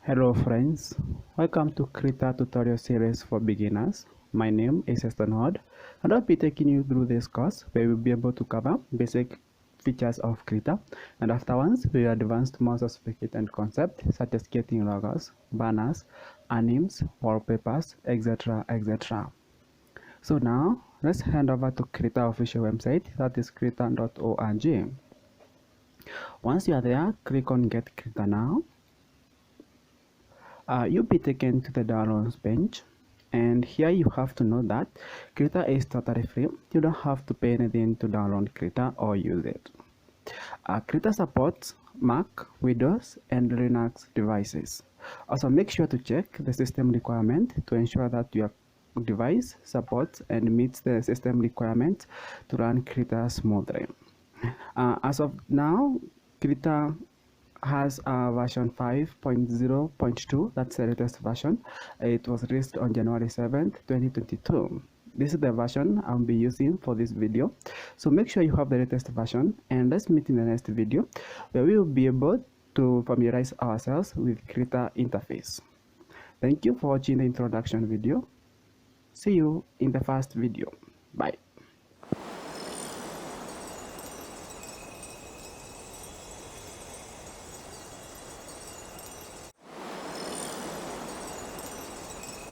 Hello friends, welcome to Krita tutorial series for beginners. My name is Hod and I'll be taking you through this course where we'll be able to cover basic features of Krita, and afterwards we will advance more sophisticated concepts such as creating logos, banners, animes, wallpapers, etc. So now let's head over to Krita official website, that is krita.org. Once you are there, click on Get Krita Now. You'll be taken to the downloads page, and here you have to know that Krita is totally free. You don't have to pay anything to download Krita or use it. Krita supports Mac, Windows, and Linux devices. Also, make sure to check the system requirement to ensure that your device supports and meets the system requirements to run Krita smoothly. As of now, Krita has a version 5.0.2. That's the latest version. It was released on January 7th, 2022. This is the version I'll be using for this video, so make sure you have the latest version, and let's meet in the next video where we will be able to familiarize ourselves with Krita interface. Thank you for watching the introduction video. See you in the first video. Bye.